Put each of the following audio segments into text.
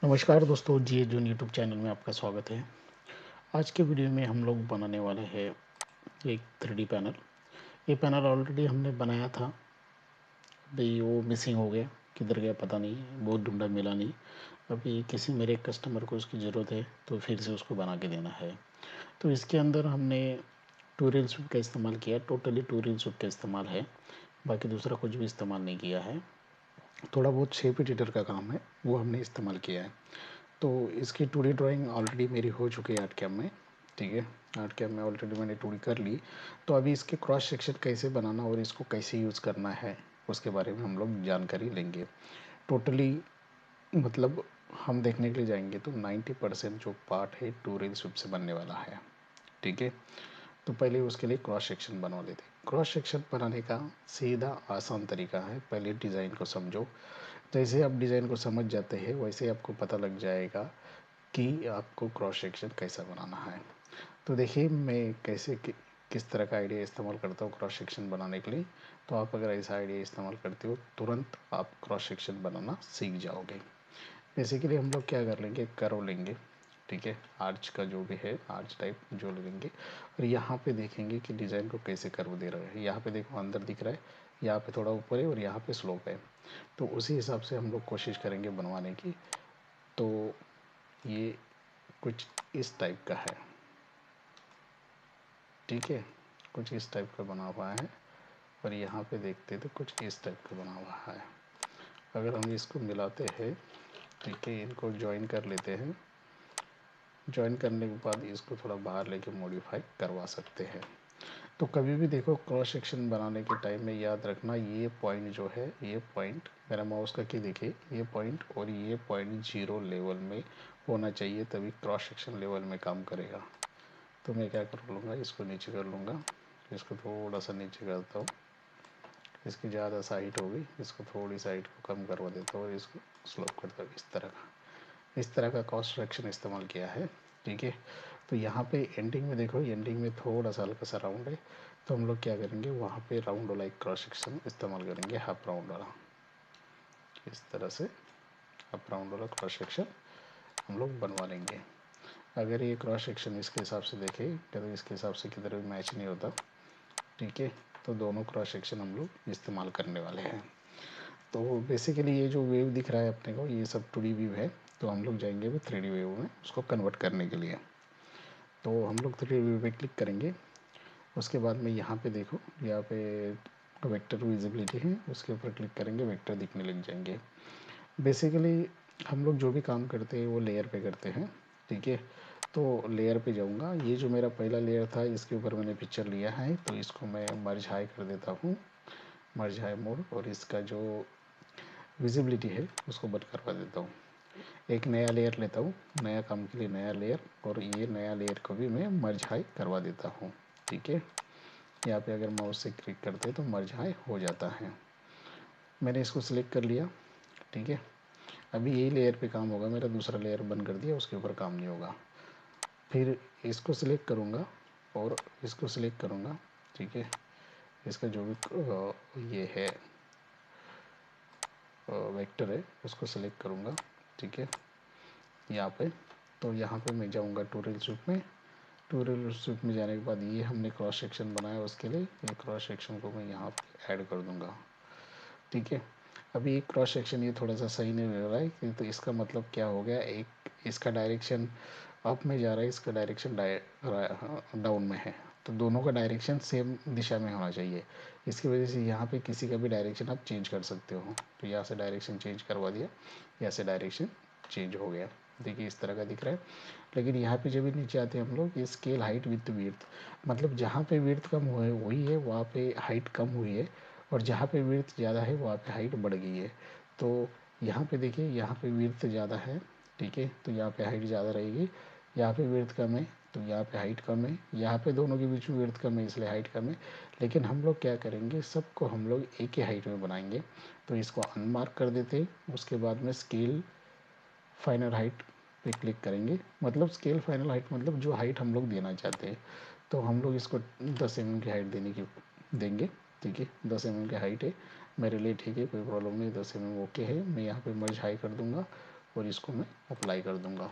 नमस्कार दोस्तों, जी जून YouTube channel में आपका स्वागत है। आज के वीडियो में हम लोग बनाने वाले हैं एक 3D पैनल। ये पैनल ऑलरेडी हमने बनाया था, अभी वो मिसिंग हो गया, किधर गया पता नहीं, बहुत ढूंढा मिला नहीं। अभी किसी मेरे कस्टमर को उसकी ज़रूरत है तो फिर से उसको बना के देना है। तो इसके अंदर हमने टू रील सूट का इस्तेमाल किया, टोटली टू रील सूट का इस्तेमाल है, बाकी दूसरा कुछ भी इस्तेमाल नहीं किया है। थोड़ा बहुत शेप एडिटर का काम है वो हमने इस्तेमाल किया है। तो इसकी 2D ड्राइंग ऑलरेडी मेरी हो चुकी है आर्ट कैम में। ठीक है, आर्ट कैम में ऑलरेडी मैंने 2D कर ली। तो अभी इसके क्रॉस सेक्शन कैसे बनाना और इसको कैसे यूज़ करना है उसके बारे में हम लोग जानकारी लेंगे। टोटली मतलब हम देखने के लिए जाएंगे तो 90% जो पार्ट है 2 रील सूट से बनने वाला है। ठीक है, तो पहले उसके लिए क्रॉस सेक्शन बनवा लेते हैं। क्रॉस सेक्शन बनाने का सीधा आसान तरीका है, पहले डिज़ाइन को समझो। जैसे आप डिज़ाइन को समझ जाते हैं वैसे आपको पता लग जाएगा कि आपको क्रॉस सेक्शन कैसा बनाना है। तो देखिए मैं कैसे किस तरह का आइडिया इस्तेमाल करता हूँ क्रॉस सेक्शन बनाने के लिए। तो आप अगर ऐसा आइडिया इस्तेमाल करते हो तुरंत आप क्रॉस सेक्शन बनाना सीख जाओगे। बेसिकली हम लोग क्या कर लेंगे, कर्व लेंगे। ठीक है, आर्च का जो भी है आर्च टाइप जो लेंगे और यहाँ पे देखेंगे कि डिज़ाइन को कैसे कर्व दे रहा है। यहाँ पे देखो अंदर दिख रहा है, यहाँ पे थोड़ा ऊपर है और यहाँ पे स्लोप है। तो उसी हिसाब से हम लोग कोशिश करेंगे बनवाने की। तो ये कुछ इस टाइप का है। ठीक है, कुछ इस टाइप का बना हुआ है और यहाँ पे देखते तो कुछ इस टाइप का बना हुआ है। अगर हम इसको मिलाते हैं, ठीक है, इनको ज्वाइन कर लेते हैं। ज्वाइन करने के बाद इसको थोड़ा बाहर लेके मॉडिफाई करवा सकते हैं। तो कभी भी देखो क्रॉस सेक्शन बनाने के टाइम में याद रखना ये पॉइंट जो है, ये पॉइंट मेरा माउस का की देखिए, ये पॉइंट और ये पॉइंट 0 लेवल में होना चाहिए, तभी क्रॉस सेक्शन लेवल में काम करेगा। तो मैं क्या कर लूँगा, इसको नीचे कर लूँगा, इसको थोड़ा सा नीचे करता हूँ। इसकी ज़्यादा साइड होगी, इसको थोड़ी साइड को कम करवा देता हूँ और इसको स्लोप करता हूँ। इस तरह का क्रॉस सेक्शन इस्तेमाल किया है। ठीक है, तो यहाँ पे एंडिंग में देखो, एंडिंग में थोड़ा सा हल्का सा राउंड है। तो हम लोग क्या करेंगे, वहाँ पे राउंड वाला एक क्रॉस सेक्शन इस्तेमाल करेंगे, हाफ राउंड वाला। इस तरह से हाफ राउंड वाला क्रॉस सेक्शन हम लोग बनवा लेंगे। अगर ये क्रॉस सेक्शन इसके हिसाब से देखें तो इसके हिसाब से किधर भी मैच नहीं होता। ठीक है, तो दोनों क्रॉस सेक्शन हम लोग इस्तेमाल करने वाले हैं। तो बेसिकली ये जो वेव दिख रहा है अपने को, ये सब 2D व्यू है। तो हम लोग जाएंगे वो 3D वेव में उसको कन्वर्ट करने के लिए। तो हम लोग 3D व्यू पे क्लिक करेंगे। उसके बाद में यहाँ पे देखो, यहाँ पे वेक्टर विजिबिलिटी है, उसके ऊपर क्लिक करेंगे, वेक्टर दिखने लग जाएंगे। बेसिकली हम लोग जो भी काम करते हैं वो लेयर पे करते हैं। ठीक है, तो लेयर पे जाऊँगा। ये जो मेरा पहला लेयर था इसके ऊपर मैंने पिक्चर लिया है, तो इसको मैं मर्ज हाई कर देता हूँ, मर्ज हाई मोड, और इसका जो विजिबिलिटी है उसको बंद करवा देता हूँ। एक नया लेयर लेता हूँ, नया काम के लिए नया लेयर, और ये नया लेयर को भी मैं मर्ज हाई करवा देता हूँ। ठीक है, यहाँ पे अगर माउस से क्लिक करते हैं तो मर्ज हाई हो जाता है। मैंने इसको सिलेक्ट कर लिया। ठीक है, अभी यही लेयर पे काम होगा, मेरा दूसरा लेयर बंद कर दिया, उसके ऊपर काम नहीं होगा। फिर इसको सिलेक्ट करूँगा और इसको सिलेक्ट करूँगा। ठीक है, इसका जो भी ये है वेक्टर है उसको सिलेक्ट करूँगा। ठीक है, यहाँ पे, तो यहाँ पे मैं जाऊँगा टू रील सूट में। टू रील सूट में जाने के बाद ये हमने क्रॉस सेक्शन बनाया, उसके लिए ये क्रॉस सेक्शन को मैं यहाँ पे ऐड कर दूँगा। ठीक है, अभी एक क्रॉस सेक्शन ये थोड़ा सा सही नहीं लग रहा है, तो इसका मतलब क्या हो गया, एक इसका डायरेक्शन अप में जा रहा है, इसका डायरेक्शन डाउन में है। तो दोनों का डायरेक्शन सेम दिशा में होना चाहिए। इसकी वजह से यहाँ पे किसी का भी डायरेक्शन आप चेंज कर सकते हो। तो यहाँ से डायरेक्शन चेंज करवा दिया, यहाँ से डायरेक्शन चेंज हो गया। देखिए इस तरह का दिख रहा है। लेकिन यहाँ पे जब भी नीचे आते हैं हम लोग, ये स्केल हाइट विथ विड्थ, मतलब जहाँ पे विड्थ कम हुआ है वही है वहाँ पे हाइट कम हुई है, और जहाँ पे विड्थ ज़्यादा है वहाँ पे हाइट बढ़ गई है। तो यहाँ पे देखिए, यहाँ पे विड्थ ज़्यादा है। ठीक है, तो यहाँ पे हाइट ज़्यादा रहेगी, यहाँ पे विड्थ कम है तो यहाँ पे हाइट कम है, यहाँ पे दोनों के बीच में विड्थ कम है इसलिए हाइट कम है। लेकिन हम लोग क्या करेंगे, सबको हम लोग एक ही हाइट में बनाएंगे। तो इसको अनमार्क कर देते हैं। उसके बाद में स्केल फाइनल हाइट पे क्लिक करेंगे, मतलब स्केल फाइनल हाइट मतलब जो हाइट हम लोग देना चाहते हैं। तो हम लोग इसको 10 mm की हाइट देंगे। ठीक है, 10 mm की हाइट है मेरे लिए, ठीक है, कोई प्रॉब्लम नहीं, 10 mm ओके है। मैं यहाँ पे मर्ज हाई कर दूँगा और इसको मैं अप्लाई कर दूँगा।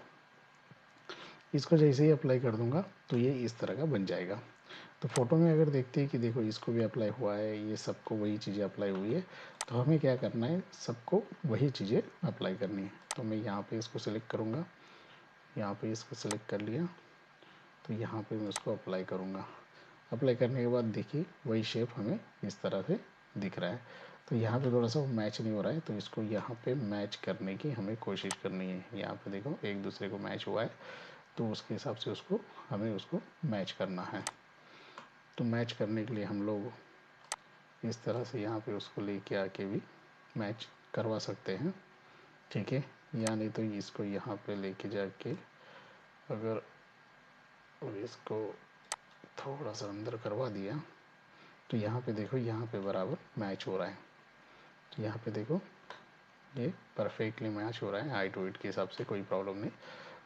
इसको जैसे ही अप्लाई कर दूँगा तो ये इस तरह का बन जाएगा। तो फ़ोटो में अगर देखते हैं कि देखो इसको भी अप्लाई हुआ है, ये सबको वही चीज़ें अप्लाई हुई है, तो हमें क्या करना है, सबको वही चीज़ें अप्लाई करनी है। तो मैं यहाँ पे इसको सिलेक्ट करूँगा, यहाँ पे इसको सिलेक्ट कर लिया, तो यहाँ पे मैं उसको अप्लाई करूँगा। अप्लाई करने के बाद देखिए वही शेप हमें इस तरह से दिख रहा है। तो यहाँ पे थोड़ा सा मैच नहीं हो रहा है, तो इसको यहाँ पे मैच करने की हमें कोशिश करनी है। यहाँ पे देखो एक दूसरे को मैच हुआ है, तो उसके हिसाब से उसको हमें उसको मैच करना है। तो मैच करने के लिए हम लोग इस तरह से यहाँ पे उसको लेके आके भी मैच करवा सकते हैं, ठीक है। या नहीं तो इसको यहाँ पे लेके जाके अगर इसको थोड़ा सा अंदर करवा दिया तो यहाँ पे देखो यहाँ पे बराबर मैच हो रहा है। तो यहाँ पे देखो ये परफेक्टली मैच हो रहा है, हाइट वेट के हिसाब से कोई प्रॉब्लम नहीं।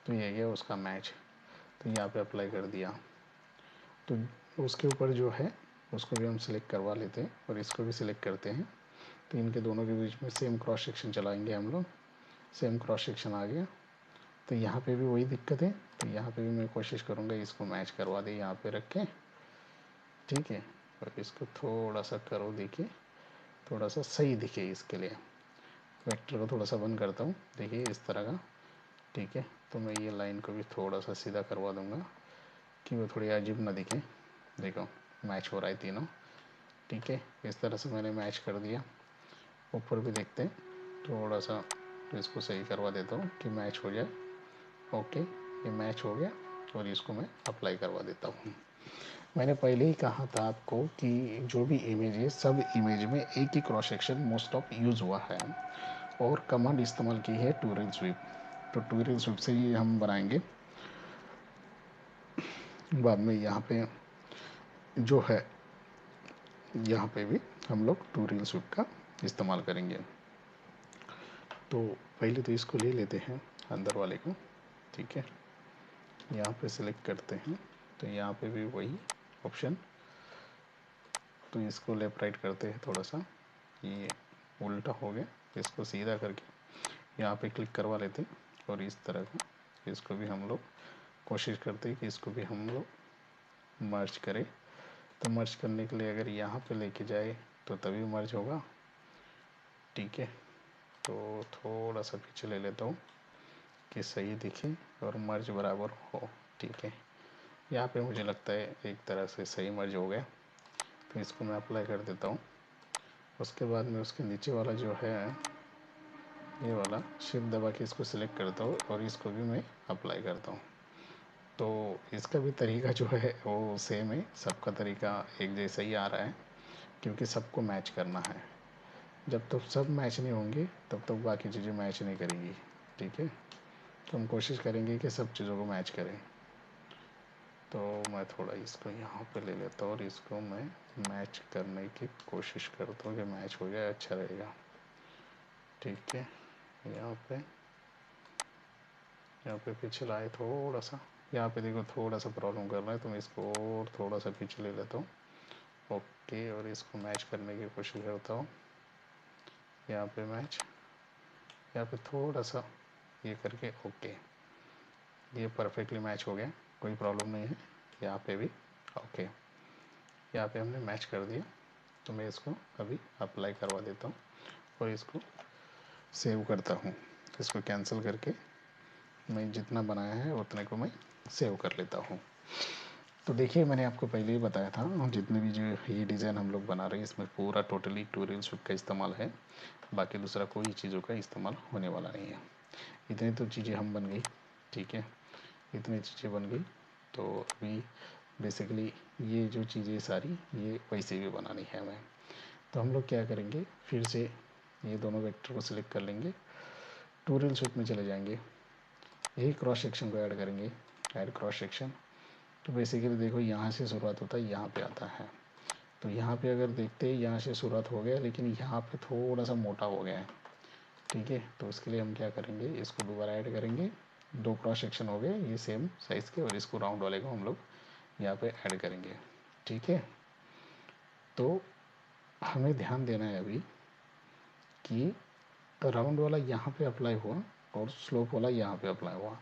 तो ये गया उसका मैच। तो यहाँ पे अप्लाई कर दिया, तो उसके ऊपर जो है उसको भी हम सिलेक्ट करवा लेते हैं और इसको भी सिलेक्ट करते हैं। तो इनके दोनों के बीच में सेम क्रॉस सेक्शन चलाएंगे हम लोग, सेम क्रॉस सेक्शन आ गया। तो यहाँ पे भी वही दिक्कत है, तो यहाँ पे भी मैं कोशिश करूँगा इसको मैच करवा दे यहाँ पे रख के, ठीक है। और इसको थोड़ा सा करो, देखिए थोड़ा सा सही दिखे इसके लिए। वेक्टर को थोड़ा सा बंद करता हूँ, देखिए इस तरह का, ठीक है। तो मैं ये लाइन को भी थोड़ा सा सीधा करवा दूँगा कि वो थोड़ी अजीब ना दिखे। देखो मैच हो रहा है तीनों, ठीक है। इस तरह से मैंने मैच कर दिया। ऊपर भी देखते हैं, थोड़ा सा इसको सही करवा देता हूँ कि मैच हो जाए। ओके, ये मैच हो गया और इसको मैं अप्लाई करवा देता हूँ। मैंने पहले ही कहा था आपको कि जो भी इमेज है सब इमेज में एक ही cross section most of use हुआ है और कमांड इस्तेमाल की है टूरिंग स्वीप। तो टूरिंग स्वीप से ही हम बनाएंगे। बाद में यहाँ पे जो है यहाँ पे भी हम लोग टूरिंग स्वीप का इस्तेमाल करेंगे। तो पहले तो इसको ले लेते हैं अंदर वाले को, ठीक है। यहाँ पे सिलेक्ट करते हैं, तो यहाँ पे भी वही ऑप्शन, तो इसको लेफ्ट राइट करते हैं थोड़ा सा, ये उल्टा हो गया, इसको सीधा करके यहाँ पे क्लिक करवा लेते हैं और इस तरह का इसको भी हम लोग कोशिश करते हैं कि इसको भी हम लोग मर्ज करें। तो मर्ज करने के लिए अगर यहाँ पे लेके जाए तो तभी मर्ज होगा, ठीक है। तो थोड़ा सा पीछे ले लेता हूँ कि सही दिखे और मर्ज बराबर हो, ठीक है। यहाँ पे मुझे लगता है एक तरह से सही मर्ज हो गया, तो इसको मैं अप्लाई कर देता हूँ। उसके बाद में उसके नीचे वाला जो है ये वाला शिफ्ट दबा के इसको सिलेक्ट करता हूँ और इसको भी मैं अप्लाई करता हूँ। तो इसका भी तरीका जो है वो सेम है, सबका तरीका एक जैसा ही आ रहा है क्योंकि सबको मैच करना है। जब तक सब मैच नहीं होंगे तब तक बाकी चीज़ें मैच नहीं करेंगी, ठीक है। तो हम कोशिश करेंगे कि सब चीज़ों को मैच करें। तो मैं थोड़ा इसको यहाँ पे ले लेता हूँ और इसको मैं मैच करने की कोशिश करता हूँ कि मैच हो जाए, अच्छा रहेगा, ठीक है। यहाँ पे पीछे लाए थोड़ा सा, यहाँ पे देखो थोड़ा सा प्रॉब्लम कर रहा है, तो मैं इसको और थोड़ा सा पीछे ले लेता हूँ, ओके। और इसको मैच करने की कोशिश करता हूँ, यहाँ पे मैच, यहाँ पे थोड़ा सा ये करके, ओके, ये परफेक्टली मैच हो गया, कोई प्रॉब्लम नहीं है। यहाँ पे भी ओके, यहाँ पे हमने मैच कर दिया। तो मैं इसको अभी अप्लाई करवा देता हूँ और इसको सेव करता हूँ। इसको कैंसिल करके मैं जितना बनाया है उतने को मैं सेव कर लेता हूँ। तो देखिए मैंने आपको पहले ही बताया था जितने भी जो ये डिज़ाइन हम लोग बना रहे हैं इसमें पूरा टोटली ट्यूटोरियल स्विफ्ट का इस्तेमाल है, बाकी दूसरा कोई चीज़ों का इस्तेमाल होने वाला नहीं है। इतनी तो चीज़ें हम बन गई, ठीक है, इतनी चीज़ें बन गई। तो अभी बेसिकली ये जो चीज़ें सारी ये वैसे भी बनानी है हमें। तो हम लोग क्या करेंगे, फिर से ये दोनों वेक्टर को सिलेक्ट कर लेंगे, ट्यूटोरियल स्विफ्ट में चले जाएंगे, यही क्रॉस सेक्शन को ऐड करेंगे, ऐड क्रॉस सेक्शन। तो बेसिकली देखो यहाँ से शुरुआत होता है, यहाँ पे आता है। तो यहाँ पे अगर देखते हैं यहाँ से शुरुआत हो गया, लेकिन यहाँ पे थोड़ा सा मोटा हो गया है, ठीक है। तो उसके लिए हम क्या करेंगे, इसको दोबारा ऐड करेंगे, दो क्रॉस सेक्शन हो गए ये सेम साइज़ के, और इसको राउंड वाले को हम लोग यहाँ पे ऐड करेंगे, ठीक है। तो हमें ध्यान देना है अभी कि राउंड वाला यहाँ पे अप्लाई हुआ और स्लोप वाला यहाँ पे अप्लाई हुआ।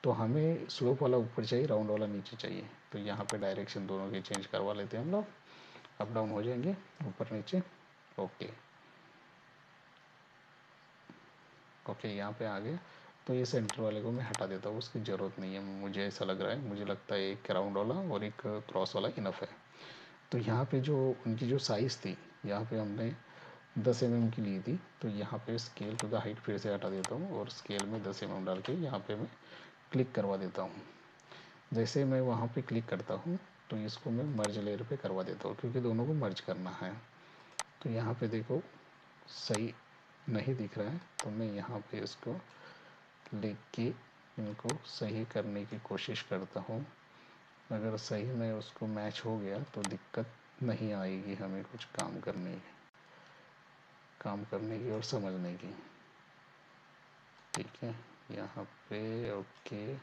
तो हमें स्लोप वाला ऊपर चाहिए, राउंड वाला नीचे चाहिए। तो यहाँ पे डायरेक्शन दोनों की चेंज करवा लेते हैं हम लोग, अप डाउन हो जाएंगे ऊपर नीचे। ओके ओके, यहाँ पे आ गए। तो ये सेंटर वाले को मैं हटा देता हूँ, उसकी ज़रूरत नहीं है, मुझे ऐसा लग रहा है। मुझे लगता है एक राउंड वाला और एक क्रॉस वाला इनफ है। तो यहाँ पे जो उनकी जो साइज़ थी, यहाँ पे हमने 10 mm की ली थी। तो यहाँ पे स्केल टू द हाइट फिर से हटा देता हूँ और स्केल में 10 mm डाल के यहाँ पे मैं क्लिक करवा देता हूँ। जैसे मैं वहाँ पे क्लिक करता हूँ तो इसको मैं मर्ज लेयर पे करवा देता हूँ, क्योंकि दोनों को मर्ज करना है। तो यहाँ पे देखो सही नहीं दिख रहा है, तो मैं यहाँ पे इसको लेके इनको सही करने की कोशिश करता हूँ। अगर सही में उसको मैच हो गया तो दिक्कत नहीं आएगी हमें कुछ काम करने की और समझने की। ठीक है, यहाँ पे ओके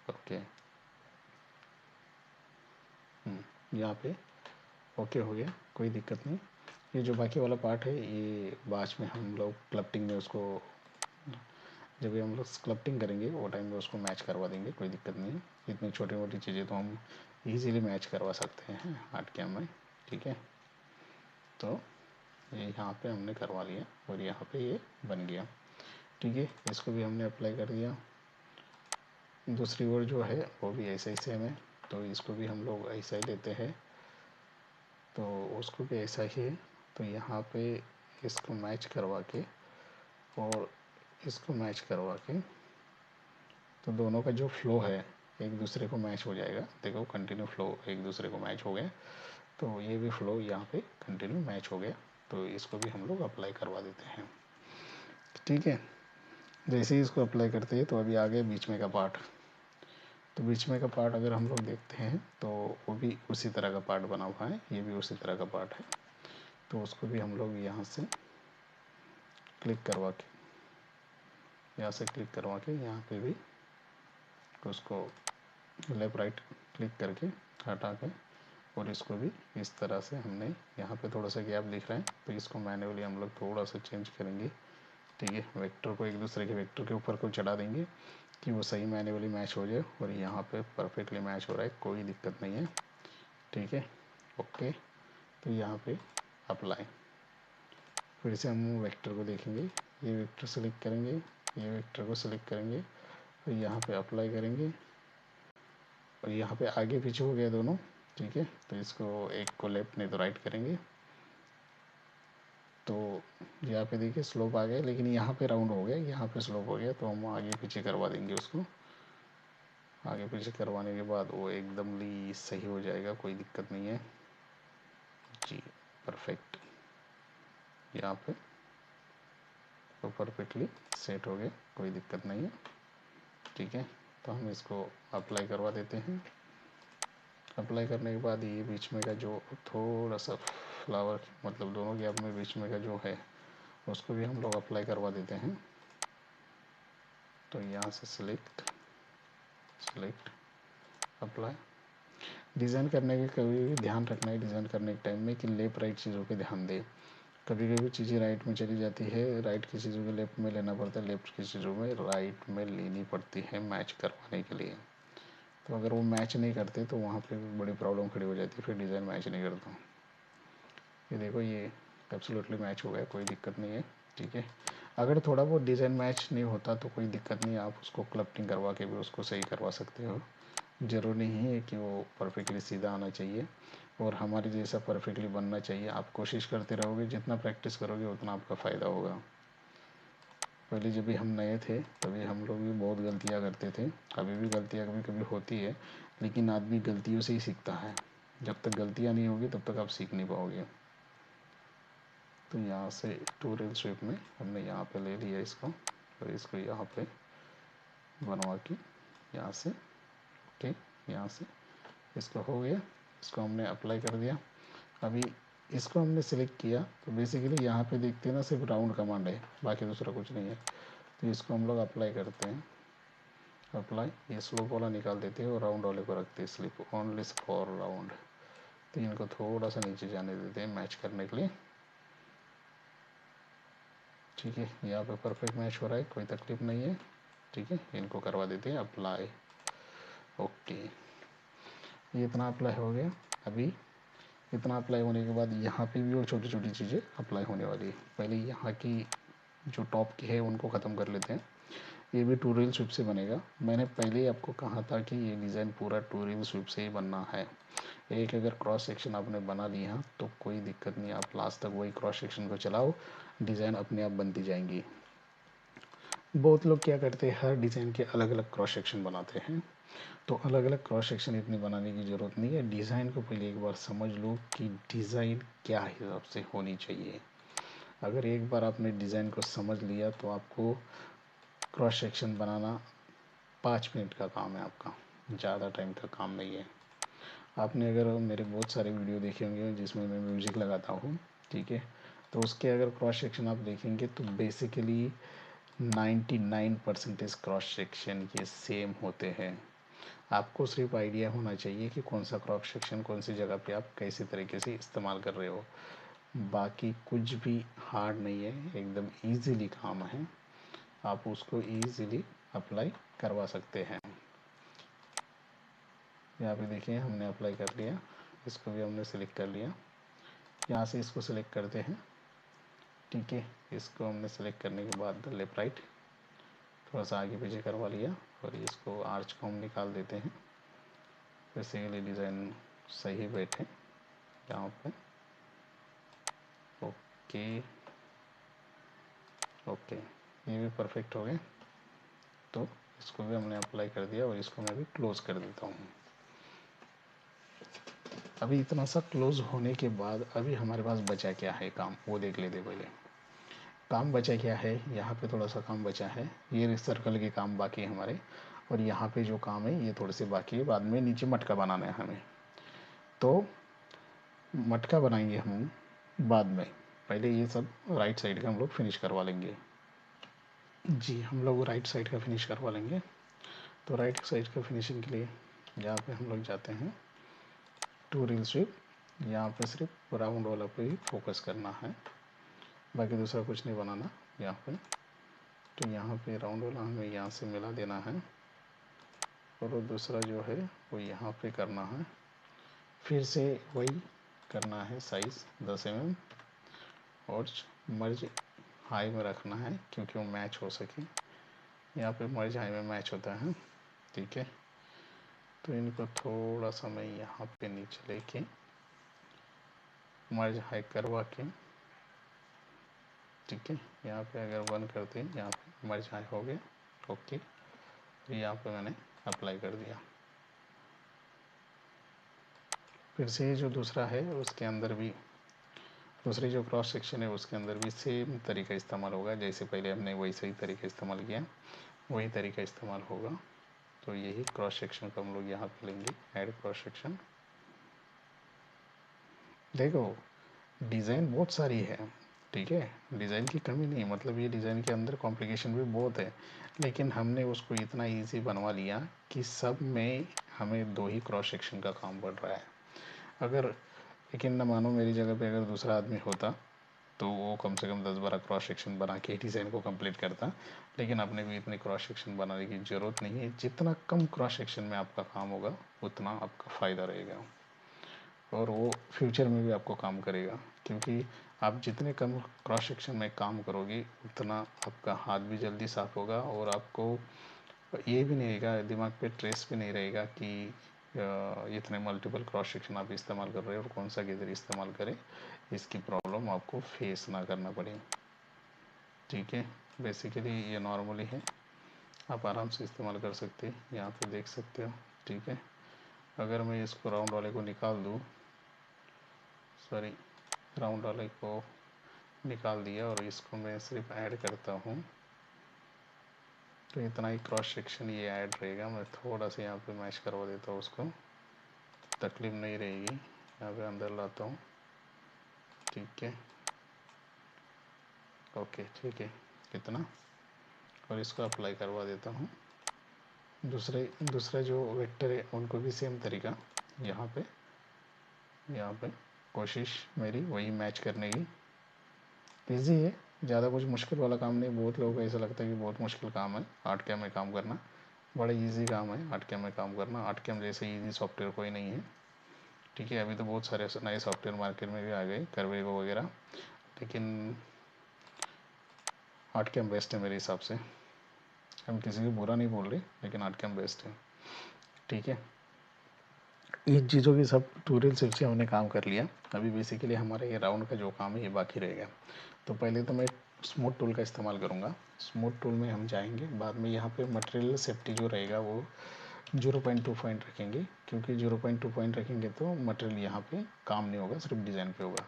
ओके, यहाँ पे ओके हो गया, कोई दिक्कत नहीं। ये जो बाकी वाला पार्ट है ये बाद में हम लोग क्लप्टिंग में उसको, जब भी हम लोग स्क्लप्टिंग करेंगे वो टाइम में उसको मैच करवा देंगे, कोई दिक्कत नहीं। इतनी छोटी मोटी चीज़ें तो हम इजीली मैच करवा सकते हैं आर्ट कैम में। ठीक है, तो ये यहाँ पे हमने करवा लिया और यहाँ पे ये बन गया। ठीक है, इसको भी हमने अप्लाई कर दिया। दूसरी ओर जो है वो भी ऐसा ही सेम है, तो इसको भी हम लोग ऐसा ही लेते हैं, तो उसको भी ऐसा ही है। तो यहाँ पे इसको मैच करवा के और इसको मैच करवा के, तो दोनों का जो फ्लो है एक दूसरे को मैच हो जाएगा। देखो कंटिन्यू फ्लो एक दूसरे को मैच हो गया, तो ये भी फ्लो यहाँ पे कंटिन्यू मैच हो गया। तो इसको भी हम लोग अप्लाई करवा देते हैं। ठीक है, जैसे ही इसको अप्लाई करते हैं तो अभी आगे बीच में का पार्ट। तो बीच में का पार्ट अगर हम लोग देखते हैं तो वो भी उसी तरह का पार्ट बना हुआ है, ये भी उसी तरह का पार्ट है। तो उसको भी हम लोग यहाँ से क्लिक करवा के, यहाँ पे भी उसको लेफ़्ट राइट क्लिक करके हटा के, और इसको भी इस तरह से हमने, यहाँ पे थोड़ा सा गैप दिख रहा है तो इसको मैन्युअली हम लोग थोड़ा सा चेंज करेंगे। ठीक है, वेक्टर को एक दूसरे के वेक्टर के ऊपर को चढ़ा देंगे कि वो सही मैन्युअली मैच हो जाए, और यहाँ पे परफेक्टली मैच हो रहा है, कोई दिक्कत नहीं है। ठीक है, ओके। तो यहाँ पे अप्लाई, फिर से हम वेक्टर को देखेंगे, ये वेक्टर सेलेक्ट करेंगे, ये वेक्टर को सेलेक्ट करेंगे, तो यहाँ पे अप्लाई करेंगे, और यहाँ पे आगे पीछे हो गया दोनों। ठीक है, तो इसको एक को लेफ्ट नहीं तो राइट करेंगे। तो यहाँ पे देखिए स्लोप आ गया, लेकिन यहाँ पे राउंड हो गया, यहाँ पे स्लोप हो गया, तो हम आगे पीछे करवा देंगे उसको। आगे पीछे करवाने के बाद वो एकदम सही हो जाएगा, कोई दिक्कत नहीं है जी, परफेक्ट। यहाँ पे तो परफेक्टली सेट हो गया, कोई दिक्कत नहीं है। ठीक है, तो हम इसको अप्लाई करवा देते हैं। अप्लाई करने के बाद ये बीच में का जो थोड़ा सा फ्लावर, मतलब दोनों गैप में बीच में का जो है उसको भी हम लोग अप्लाई करवा देते हैं। तो यहाँ से सिलेक्ट अप्लाई। डिज़ाइन करने के कभी भी ध्यान रखना है, डिज़ाइन करने के टाइम में, कि लेफ़्ट राइट चीज़ों पे ध्यान दें। कभी कभी चीज़ें राइट में चली जाती है, राइट की चीज़ों को लेफ़्ट में लेना पड़ता है, लेफ़्ट की चीज़ों में राइट में लेनी पड़ती है मैच करवाने के लिए। तो अगर वो मैच नहीं करते तो वहाँ पे बड़ी प्रॉब्लम खड़ी हो जाती है, फिर डिज़ाइन मैच नहीं करता। ये देखो ये एब्सोल्युटली मैच हो गया, कोई दिक्कत नहीं है। ठीक है, अगर थोड़ा बहुत डिज़ाइन मैच नहीं होता तो कोई दिक्कत नहीं, आप उसको क्लप्टिंग करवा के भी उसको सही करवा सकते हो। ज़रूरी नहीं है कि वो परफेक्टली सीधा आना चाहिए और हमारे जैसा परफेक्टली बनना चाहिए। आप कोशिश करते रहोगे, जितना प्रैक्टिस करोगे उतना आपका फ़ायदा होगा। पहले जब भी हम नए थे तभी हम लोग भी बहुत गलतियाँ करते थे, अभी भी गलतियाँ कभी कभी होती है, लेकिन आदमी गलतियों से ही सीखता है। जब तक गलतियाँ नहीं होगी तब तक आप सीख नहीं पाओगे। तो यहाँ से टू रेल शेप में हमने यहाँ पे ले लिया इसको, और इसको यहाँ पे बनवा के यहाँ से, ओके, यहाँ से इसको हो गया, इसको हमने अप्लाई कर दिया। अभी इसको हमने सेलेक्ट किया तो बेसिकली यहाँ पे देखते हैं ना, सिर्फ राउंड कमांड है, बाकी दूसरा कुछ नहीं है। तो इसको हम लोग अप्लाई करते हैं, अप्लाई, ये स्लोप वाला निकाल देते हैं और राउंड वाले को रखते हैं स्लिप ओनली फॉर राउंड। तो इनको थोड़ा सा नीचे जाने देते हैं मैच करने के लिए। ठीक है, यहाँ पे परफेक्ट मैच हो रहा है, कोई तकलीफ नहीं है। ठीक है, इनको करवा देते हैं अप्लाई। ओके, ये इतना अप्लाई हो गया। अभी इतना अप्लाई होने के बाद यहाँ पे भी और छोटी छोटी चीज़ें अप्लाई होने वाली है। पहले यहाँ की जो टॉप की है उनको ख़त्म कर लेते हैं। ये भी टू रील स्वीप से बनेगा। मैंने पहले ही आपको कहा था कि ये डिज़ाइन पूरा टू रील स्वीप से ही बनना है। एक अगर क्रॉस सेक्शन आपने बना लिया तो कोई दिक्कत नहीं, आप लास्ट तक वही क्रॉस सेक्शन को चलाओ, डिज़ाइन अपने आप बनती जाएंगी। बहुत लोग क्या करते हैं, हर डिज़ाइन के अलग अलग क्रॉस सेक्शन बनाते हैं। तो अलग अलग क्रॉस सेक्शन इतनी बनाने की ज़रूरत नहीं है। डिज़ाइन को पहले एक बार समझ लो कि डिज़ाइन क्या हिसाब से होनी चाहिए। अगर एक बार आपने डिज़ाइन को समझ लिया तो आपको क्रॉस सेक्शन बनाना 5 मिनट का काम है आपका, ज़्यादा टाइम का काम नहीं है। आपने अगर मेरे बहुत सारे वीडियो देखे होंगे जिसमें मैं म्यूज़िक लगाता हूँ, ठीक है, तो उसके अगर क्रॉस सेक्शन आप देखेंगे तो बेसिकली 99% क्रॉस सेक्शन ये सेम होते हैं। आपको सिर्फ आइडिया होना चाहिए कि कौन सा क्रॉस सेक्शन कौन सी जगह पे आप कैसे तरीके से इस्तेमाल कर रहे हो। बाकी कुछ भी हार्ड नहीं है, एकदम इजीली काम है, आप उसको इजीली अप्लाई करवा सकते हैं। यहाँ पे देखिए हमने अप्लाई कर लिया, इसको भी हमने सेलेक्ट कर लिया। यहाँ से इसको सेलेक्ट करते हैं। ठीक है, इसको हमने सेलेक्ट करने के बाद लेफ्ट राइट थोड़ा सा आगे पीछे करवा लिया और इसको आर्च को हम निकाल देते हैं। बेसिकली डिज़ाइन सही बैठे यहाँ पे। ओके ओके, ये भी परफेक्ट हो गए। तो इसको भी हमने अप्लाई कर दिया और इसको मैं भी क्लोज़ कर देता हूँ। अभी इतना सा क्लोज़ होने के बाद अभी हमारे पास बचा क्या है काम, वो देख लेते पहले। काम बचा क्या है, यहाँ पे थोड़ा सा काम बचा है, ये सर्कल के काम बाकी है हमारे, और यहाँ पे जो काम है ये थोड़े से बाकी है। बाद में नीचे मटका बनाना है हमें, तो मटका बनाएंगे हम बाद में। पहले ये सब राइट साइड का हम लोग फिनिश करवा लेंगे। जी, हम लोग राइट साइड का फिनिश करवा लेंगे। तो राइट साइड का फिनिशिंग के लिए यहाँ पे हम लोग जाते हैं टू रील स्वीप। यहाँ पे सिर्फ राउंड वाला पे ही फोकस करना है, बाकी दूसरा कुछ नहीं बनाना यहाँ पे। तो यहाँ पे राउंड वाला हमें यहाँ से मिला देना है और दूसरा जो है वो यहाँ पे करना है। फिर से वही करना है, साइज़ 10 mm और मर्ज हाई में रखना है क्योंकि वो मैच हो सके। यहाँ पे मर्ज हाई में मैच होता है। ठीक है, तो इनको थोड़ा सा मैं यहाँ पे नीचे लेके मर्ज हाई करवा के, ठीक है, यहाँ पे अगर बंद करते हैं, यहाँ पे मर्ज हाई हो गया। ओके, यहाँ पे मैंने अप्लाई कर दिया। फिर से जो दूसरा है उसके अंदर भी, दूसरी जो क्रॉस सेक्शन है उसके अंदर भी सेम तरीका इस्तेमाल होगा, जैसे पहले हमने वैसे ही तरीका इस्तेमाल किया, वही तरीका इस्तेमाल होगा। तो यही क्रॉस सेक्शन को हम लोग यहाँ पे लेंगे, ऐड क्रॉस सेक्शन। देखो डिज़ाइन बहुत सारी है, ठीक है, डिज़ाइन की कमी नहीं, मतलब ये डिज़ाइन के अंदर कॉम्प्लिकेशन भी बहुत है, लेकिन हमने उसको इतना इजी बनवा लिया कि सब में हमें 2 ही क्रॉस सेक्शन का काम पड़ रहा है। अगर यकीन ना मानो, मेरी जगह पे अगर दूसरा आदमी होता तो वो कम से कम 10-12 क्रॉस सेक्शन बना के डिज़ाइन को कंप्लीट करता, लेकिन अपने भी इतने क्रॉस सेक्शन बनाने की ज़रूरत नहीं है। जितना कम क्रॉस सेक्शन में आपका काम होगा उतना आपका फ़ायदा रहेगा और वो फ्यूचर में भी आपको काम करेगा, क्योंकि आप जितने कम क्रॉस सेक्शन में काम करोगे उतना आपका हाथ भी जल्दी साफ़ होगा और आपको ये भी नहीं रहेगा, दिमाग पे ट्रेस भी नहीं रहेगा कि इतने मल्टीपल क्रॉस सेक्शन आप इस्तेमाल कर रहे हो और कौन सा किधर इस्तेमाल करें, इसकी प्रॉब्लम आपको फेस ना करना पड़े। ठीक है, बेसिकली ये नॉर्मली है, आप आराम से इस्तेमाल कर सकते हैं, यहाँ पे देख सकते हो। ठीक है, अगर मैं इसको राउंड वाले को निकाल दूँ, सॉरी, राउंड वाले को निकाल दिया और इसको मैं सिर्फ ऐड करता हूँ, तो इतना ही क्रॉस सेक्शन ये ऐड रहेगा। मैं थोड़ा सा यहाँ पे मैच करवा देता हूँ, उसको तकलीफ नहीं रहेगी। यहाँ पे अंदर लाता हूँ, ठीक है, ओके, ठीक है, इतना, और इसको अप्लाई करवा देता हूँ। दूसरा जो वेक्टर है उनको भी सेम तरीका, यहाँ पे कोशिश मेरी वही मैच करने की। इजी है, ज़्यादा कुछ मुश्किल वाला काम नहीं। बहुत लोगों को ऐसा लगता है कि बहुत मुश्किल काम है आर्टकैम में काम करना। बड़ा इजी काम है आर्टकैम में काम करना। आर्टकैम जैसे इजी सॉफ्टवेयर कोई नहीं है, ठीक है। अभी तो बहुत सारे नए सॉफ्टवेयर मार्केट में भी आ गए, कर्वेगो वगैरह, लेकिन आर्टकैम बेस्ट है मेरे हिसाब से। हम किसी को बुरा नहीं बोल रहे, लेकिन आर्टकैम बेस्ट है, ठीक है। इन चीज़ों की सब ट्यूटोरियल से हमने काम कर लिया। अभी बेसिकली हमारा ये राउंड का जो काम है ये बाकी रहेगा। तो पहले तो मैं स्मूथ टूल का इस्तेमाल करूँगा। स्मूथ टूल में हम जाएंगे, बाद में यहाँ पे मटेरियल सेफ्टी जो रहेगा वो 0.2 पॉइंट रखेंगे, क्योंकि 0.2 पॉइंट रखेंगे तो मटेरियल यहाँ पे काम नहीं होगा, सिर्फ डिज़ाइन पे होगा।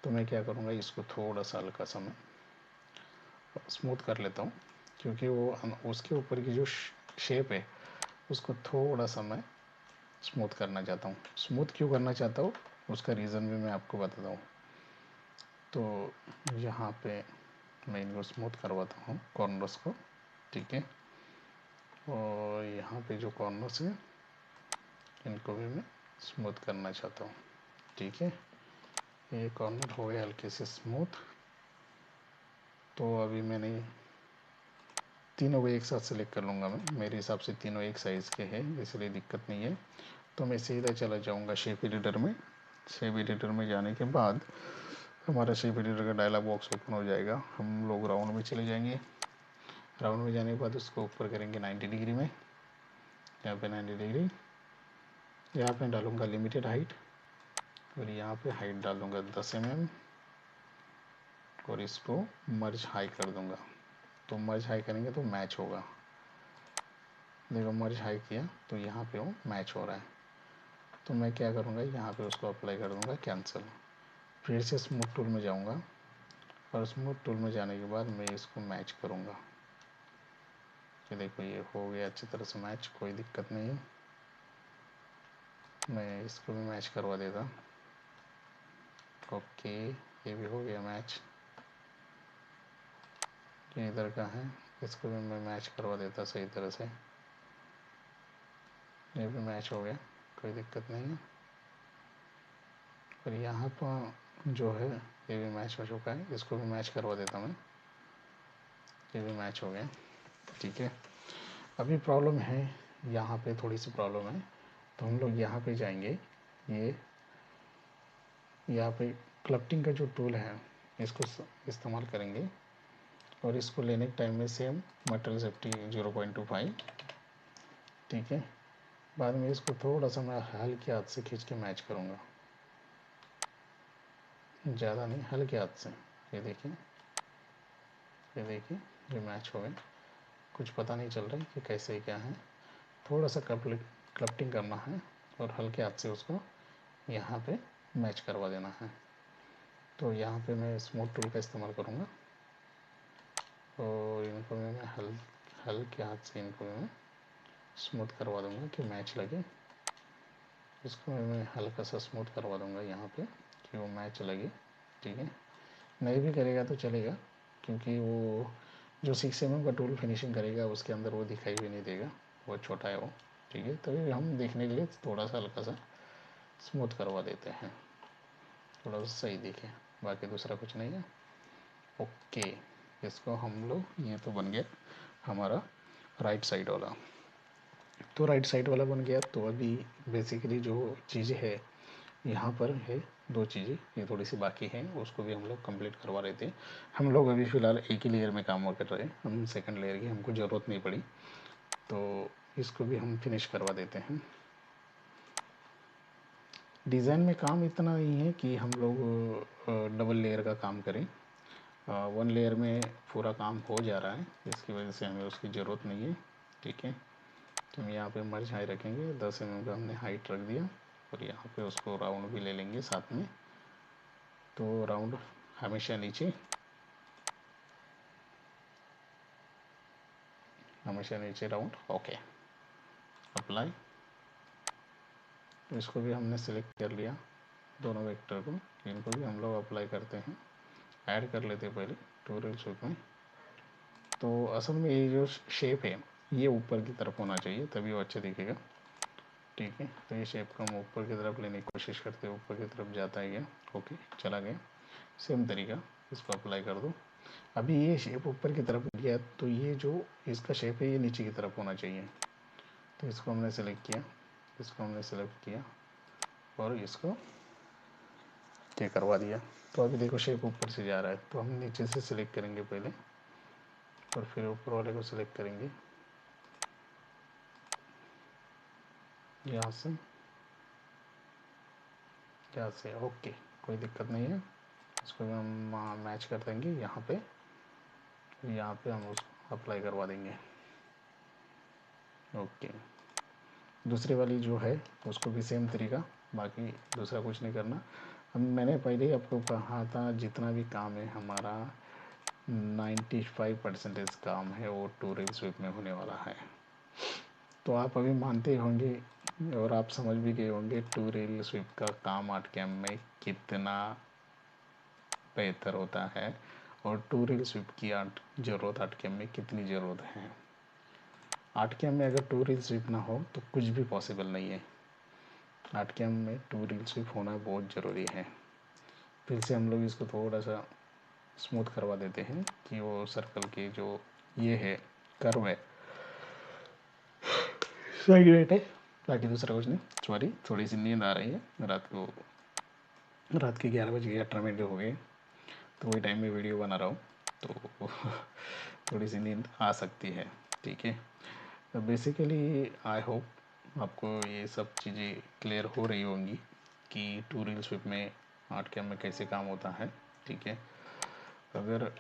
तो मैं क्या करूँगा, इसको थोड़ा सा हल्का सा मैं स्मूथ कर लेता हूँ, क्योंकि वो उसके ऊपर की जो शेप है उसको थोड़ा सा मैं स्मूथ करना चाहता हूँ। स्मूथ क्यों करना चाहता हूँ उसका रीज़न भी मैं आपको बताता हूँ। तो यहाँ पे मैं इनको स्मूथ करवाता हूँ कॉर्नर्स को, ठीक है। और यहाँ पे जो कॉर्नर्स है इनको भी मैं स्मूथ करना चाहता हूँ, ठीक है। ये कॉर्नर हो गया हल्के से स्मूथ। तो अभी मैंने तीनों को एक साथ सेलेक्ट कर लूँगा। मैं मेरे हिसाब से तीनों एक साइज़ के हैं, इसलिए दिक्कत नहीं है। तो मैं सीधा चला जाऊँगा शेप एडिटर में। शेप एडिटर में जाने के बाद हमारा शेप एडिटर का डायलॉग बॉक्स ओपन हो जाएगा। हम लोग राउंड में चले जाएंगे। राउंड में जाने के बाद उसको ऊपर करेंगे 90 डिग्री में, यहाँ पे 90 डिग्री। यहाँ पे डालूँगा लिमिटेड हाइट, और यहाँ पे हाइट डालूँगा 10 mm, और इसको मर्ज हाई कर दूँगा। तो मर्ज हाई करेंगे तो मैच होगा। देखो मर्ज हाई किया तो यहाँ पे वो मैच हो रहा है। तो मैं क्या करूँगा, यहाँ पे उसको अप्लाई कर दूँगा कैंसिल। फिर से स्मूथ टूल में जाऊँगा, और स्मूथ टूल में जाने के बाद मैं इसको मैच करूँगा। ये देखो ये हो गया अच्छी तरह से मैच, कोई दिक्कत नहीं है। मैं इसको भी मैच करवा देता। ओके, ये भी हो गया मैच। ये इधर का है, इसको भी मैं मैच करवा देता सही तरह से। ये भी मैच हो गया, कोई दिक्कत नहीं है। और यहाँ पर जो है ये भी मैच हो चुका है, इसको भी मैच करवा देता मैं। ये भी मैच हो गया, ठीक है। अभी प्रॉब्लम है, यहाँ पे थोड़ी सी प्रॉब्लम है। तो हम लोग यहाँ पे जाएंगे, ये यहाँ पे क्लप्टिंग का जो टूल है इसको इस्तेमाल करेंगे, और इसको लेने के टाइम में सेम मटेरियल सेफ्टी 0.25, ठीक है। बाद में इसको थोड़ा सा मैं हल्के हाथ से खींच के मैच करूँगा, ज़्यादा नहीं, हल्के हाथ से। ये देखिए, ये देखिए, ये मैच हो गए। कुछ पता नहीं चल रहा है कि कैसे क्या है। थोड़ा सा क्लप्टिंग करना है, और हल्के हाथ से उसको यहाँ पे मैच करवा देना है। तो यहाँ पे मैं स्मूथ टूल का इस्तेमाल करूँगा, और इनको मैं हल्के हाथ से इनको मैं स्मूथ करवा दूँगा कि मैच लगे। इसको मैं हल्का सा स्मूथ करवा दूँगा यहाँ पे कि वो मैच लगे, ठीक है। नहीं भी करेगा तो चलेगा, क्योंकि वो जो 6 mm का टूल फिनिशिंग करेगा उसके अंदर वो दिखाई भी नहीं देगा, वो छोटा है वो, ठीक है। तभी हम देखने के लिए थोड़ा सा हल्का सा स्मूथ करवा देते हैं, थोड़ा सा सही दिखे, बाकी दूसरा कुछ नहीं है। ओके, इसको हम लोग, ये तो बन गया हमारा राइट साइड वाला। तो राइट साइड वाला बन गया। तो अभी बेसिकली जो चीज़ें है यहाँ पर है, दो चीज़ें ये थोड़ी सी बाकी हैं, उसको भी हम लोग कंप्लीट करवा रहे थे। हम लोग अभी फ़िलहाल एक ही लेयर में काम कर रहे हैं, हम सेकंड लेयर की हमको ज़रूरत नहीं पड़ी, तो इसको भी हम फिनिश करवा देते हैं। डिज़ाइन में काम इतना नहीं है कि हम लोग डबल लेयर का काम करें। वन लेयर में पूरा काम हो जा रहा है, इसकी वजह से हमें उसकी ज़रूरत नहीं है, ठीक है। तो हम यहाँ पे मर्ज हाई रखेंगे, 10 mm का हमने हाइट रख दिया, और यहाँ पे उसको राउंड भी ले लेंगे साथ में। तो राउंड हमेशा नीचे, हमेशा नीचे राउंड। Okay, apply. इसको भी हमने सेलेक्ट कर लिया, दोनों वेक्टर को, इनको भी हम लोग अप्लाई करते हैं, ऐड कर लेते हैं पहले ट्यूटोरियल शूट में। तो असल में ये जो शेप है ये ऊपर की तरफ होना चाहिए, तभी वो अच्छा दिखेगा, ठीक है। तो ये शेप को हम ऊपर की तरफ लेने की कोशिश करते हैं, ऊपर की तरफ जाता है ये। ओके, चला गया। सेम तरीका इसको अप्लाई कर दो। अभी ये शेप ऊपर की तरफ गया, तो ये जो इसका शेप है ये नीचे की तरफ होना चाहिए। तो इसको हमने सेलेक्ट किया, इसको हमने सेलेक्ट किया और इसको क्या करवा दिया। तो अभी देखो शेप ऊपर से जा रहा है, तो हम नीचे से सिलेक्ट करेंगे पहले और फिर ऊपर वाले को सिलेक्ट करेंगे यहाँ से, यहाँ से। ओके, कोई दिक्कत नहीं है। इसको भी हम मैच कर देंगे यहाँ पे, यहाँ पे हम उसको अप्लाई करवा देंगे। ओके, दूसरी वाली जो है उसको भी सेम तरीका, बाकी दूसरा कुछ नहीं करना। हम मैंने पहले ही आपको कहा था जितना भी काम है हमारा 95% काम है वो टू रील स्वीप में होने वाला है। तो आप अभी मानते होंगे और आप समझ भी गए होंगे टू रील स्वीप का काम आर्टकैम में कितना बेहतर होता है और टू रील स्वीप की ज़रूरत आर्टकैम में कितनी ज़रूरत है। आर्टकैम में अगर टू रील स्वीप ना हो तो कुछ भी पॉसिबल नहीं है। आर्टकैम में टू रील स्वीप होना बहुत ज़रूरी है। फिर से हम लोग इसको थोड़ा सा स्मूथ करवा देते हैं कि वो सर्कल के जो ये है कर्व है सही रेट है, बाकी दूसरा कुछ नहीं। सॉरी, थोड़ी सी नींद आ रही है, रात के 11:18 हो गए, तो वही टाइम में वीडियो बना रहा हूँ, तो थोड़ी सी नींद आ सकती है। ठीक है, तो बेसिकली आई होप आपको ये सब चीज़ें क्लियर हो रही होंगी कि टू रील स्वीप में आर्टकैम में कैसे काम होता है। ठीक है, अगर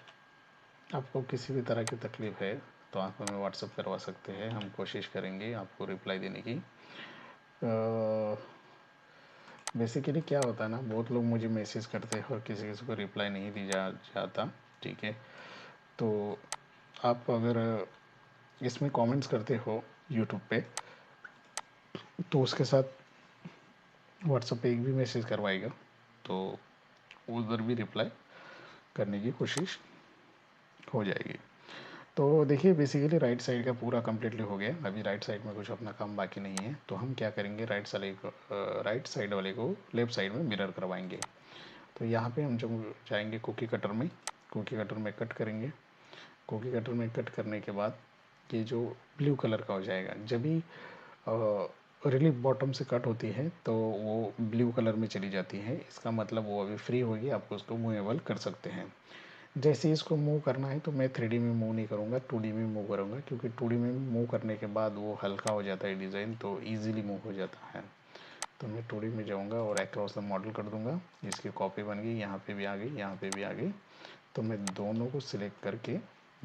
आपको किसी भी तरह की तकलीफ़ है तो आप हमें व्हाट्सअप करवा सकते हैं, हम कोशिश करेंगे आपको रिप्लाई देने की। बेसिकली क्या होता है ना, बहुत लोग मुझे मैसेज करते हैं और किसी किसी को रिप्लाई नहीं दिया जाता। ठीक है, तो आप अगर इसमें कमेंट्स करते हो यूट्यूब पे, तो उसके साथ व्हाट्सएप पे एक भी मैसेज करवाएगा तो उधर भी रिप्लाई करने की कोशिश हो जाएगी। तो देखिए बेसिकली राइट साइड का पूरा कम्प्लीटली हो गया, अभी राइट साइड में कुछ अपना काम बाकी नहीं है। तो हम क्या करेंगे, राइट साइड वाले को लेफ़्ट साइड में मिरर करवाएंगे। तो यहाँ पे हम जब जाएंगे कुकी कटर में, कुकी कटर में कट करेंगे। कुकी कटर में कट करने के बाद ये जो ब्लू कलर का हो जाएगा, जब भी रिलीफ बॉटम से कट होती है तो वो ब्लू कलर में चली जाती है, इसका मतलब वो अभी फ्री होगी, आप उसको मूवेबल कर सकते हैं। जैसे इसको मूव करना है तो मैं 3D में मूव नहीं करूँगा, 2D में मूव करूँगा, क्योंकि 2D में मूव करने के बाद वो हल्का हो जाता है डिज़ाइन, तो ईजिली मूव हो जाता है। तो मैं 2D में जाऊँगा और अक्रॉस द मॉडल कर दूँगा, इसकी कॉपी बन गई, यहाँ पे भी आ गई, यहाँ पे भी आ गई। तो मैं दोनों को सिलेक्ट करके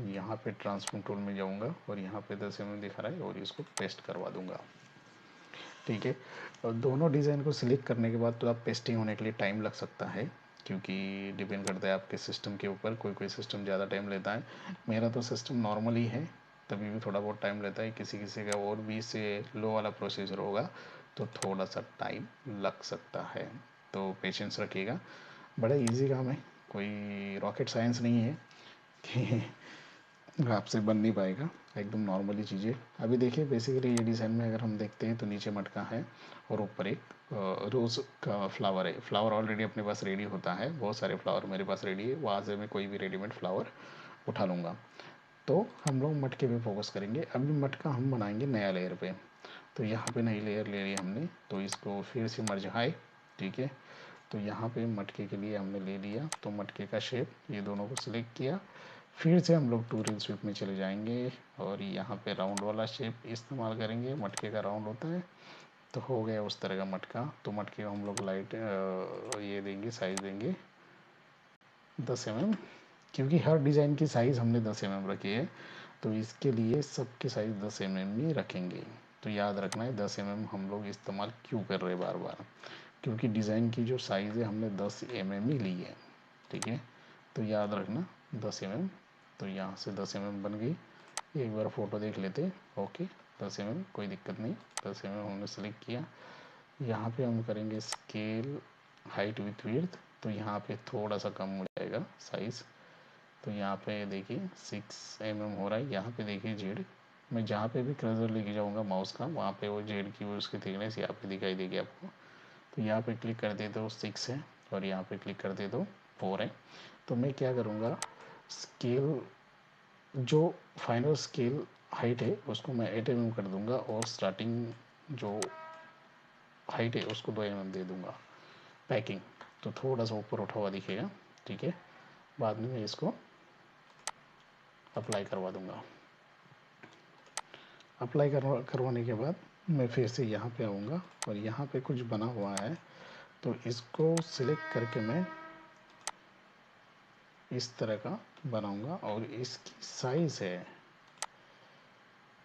यहाँ पे ट्रांसफॉर्म टूल में जाऊँगा और यहाँ पे 10 mm दिखा रहा है और इसको पेस्ट करवा दूँगा। ठीक है, और दोनों डिज़ाइन को सिलेक्ट करने के बाद तो आप पेस्टिंग होने के लिए टाइम लग सकता है, क्योंकि डिपेंड करता है आपके सिस्टम के ऊपर, कोई कोई सिस्टम ज़्यादा टाइम लेता है। मेरा तो सिस्टम नॉर्मल ही है, तभी भी थोड़ा बहुत टाइम लेता है, किसी किसी का और भी से लो वाला प्रोसीजर होगा तो थोड़ा सा टाइम लग सकता है। तो पेशेंस रखिएगा, बड़ा इजी काम है, कोई रॉकेट साइंस नहीं है कि आपसे बन नहीं पाएगा, एकदम नॉर्मली चीज़ें। अभी देखिए बेसिकली ये डिज़ाइन में अगर हम देखते हैं तो नीचे मटका है और ऊपर एक रोज़ का फ्लावर है। फ्लावर ऑलरेडी अपने पास रेडी होता है, बहुत सारे फ्लावर मेरे पास रेडी है, वहाँ से मैं कोई भी रेडीमेड फ्लावर उठा लूँगा। तो हम लोग मटके पे फोकस करेंगे। अभी मटका हम बनाएंगे नया लेयर पे, तो यहाँ पे नई लेयर ले ली हमने, तो इसको फिर से मर्ज। ठीक है, तो यहाँ पे मटके के लिए हमने ले लिया, तो मटके का शेप ये दोनों को सिलेक्ट किया। फिर से हम लोग टू रील स्वीप में चले जाएंगे और यहाँ पे राउंड वाला शेप इस्तेमाल करेंगे, मटके का राउंड होता है, तो हो गया उस तरह का मटका। तो मटके को हम लोग लाइट ये देंगे, साइज़ देंगे 10 mm, क्योंकि हर डिज़ाइन की साइज़ हमने 10 mm रखी है, तो इसके लिए सबकी साइज़ 10 mm ही रखेंगे। तो याद रखना है 10 mm हम लोग इस्तेमाल क्यों कर रहे हैं बार बार, क्योंकि डिज़ाइन की जो साइज़ है हमने 10 mm ही ली है। ठीक है, तो याद रखना 10 mm। तो यहाँ से 10 mm बन गई, एक बार फ़ोटो देख लेते। ओके, 10 mm कोई दिक्कत नहीं, 10 mm हमने सेलेक्ट किया। यहाँ पे हम करेंगे स्केल हाइट विथ विड्थ, तो यहाँ पे थोड़ा सा कम हो जाएगा साइज़। तो यहाँ पे देखिए 6 mm हो रहा है। यहाँ पे देखिए जेड, मैं जहाँ पे भी कर्सर लेके जाऊँगा माउस का, वहाँ पे वो जेड की वो उसकी थिकनेस यहाँ पे दिखाई देगी आपको। तो यहाँ पे क्लिक कर दे तो 6 है और यहाँ पे क्लिक कर दे तो 4 है। तो मैं क्या करूँगा, स्केल, जो फाइनल स्केल हाइट है उसको मैं 8 mm कर दूंगा और स्टार्टिंग जो हाइट है उसको 2 mm दे दूंगा पैकिंग, तो थोड़ा सा ऊपर उठा हुआ दिखेगा। ठीक है, बाद में मैं इसको अप्लाई करवा दूंगा। अप्लाई करवाने के बाद मैं फिर से यहाँ पे आऊँगा और यहाँ पे कुछ बना हुआ है तो इसको सिलेक्ट करके मैं इस तरह का बनाऊंगा और इसकी साइज़ है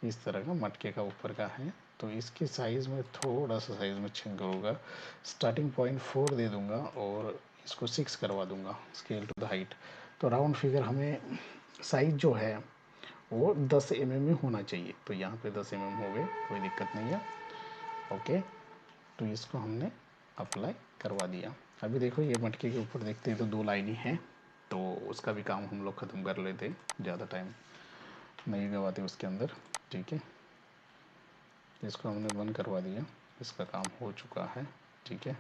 इस तरह का, मटके का ऊपर का है तो इसकी साइज़ में थोड़ा सा साइज़ में चेंज करूँगा। स्टार्टिंग पॉइंट 4 दे दूंगा और इसको 6 करवा दूंगा स्केल टू द हाइट। तो राउंड फिगर हमें साइज़ जो है वो 10 mm में होना चाहिए, तो यहाँ पे 10 mm हो गए, कोई दिक्कत नहीं है। ओके, तो इसको हमने अप्लाई करवा दिया। अभी देखो ये मटके के ऊपर देखते हैं तो 2 लाइनें हैं, तो उसका भी काम हम लोग ख़त्म कर लेते, ज़्यादा टाइम नहीं गवाते उसके अंदर। ठीक है, इसको हमने बंद करवा दिया, इसका काम हो चुका है। ठीक है,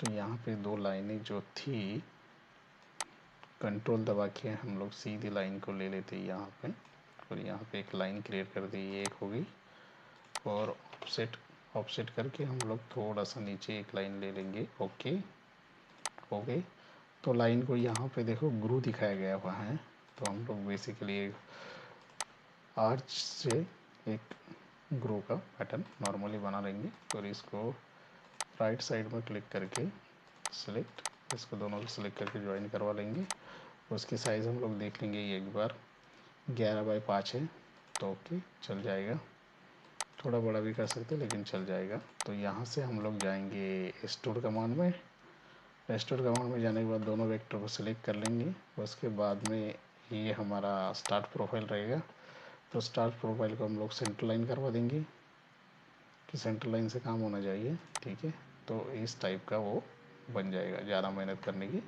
तो यहाँ पे 2 लाइनें जो थी, कंट्रोल दबा के हम लोग सीधी लाइन को ले लेते यहाँ पे और यहाँ पे एक लाइन क्रिएट कर दी, ये एक हो गई। और ऑफसेट करके हम लोग थोड़ा सा नीचे एक लाइन ले लेंगे। ओके, हो गई। तो लाइन को यहाँ पे देखो ग्रू दिखाया गया हुआ है, तो हम लोग बेसिकली एक आर्च से एक ग्रू का पैटर्न नॉर्मली बना लेंगे और इसको राइट साइड में क्लिक करके सिलेक्ट, इसको दोनों को सिलेक्ट करके ज्वाइन करवा लेंगे। उसकी साइज़ हम लोग देख लेंगे, ये एक बार 11x5 है तो ओके चल जाएगा, थोड़ा बड़ा भी कर सकते लेकिन चल जाएगा। तो यहाँ से हम लोग जाएंगे एक्सट्रूड कमांड में। एक्सट्रूड कमांड में जाने के बाद दोनों वेक्टर को सिलेक्ट कर लेंगे। उसके बाद में ये हमारा स्टार्ट प्रोफाइल रहेगा, तो स्टार्ट प्रोफाइल को हम लोग सेंटर लाइन करवा देंगे कि सेंटर लाइन से काम होना चाहिए। ठीक है, तो इस टाइप का वो बन जाएगा, ज़्यादा मेहनत करने की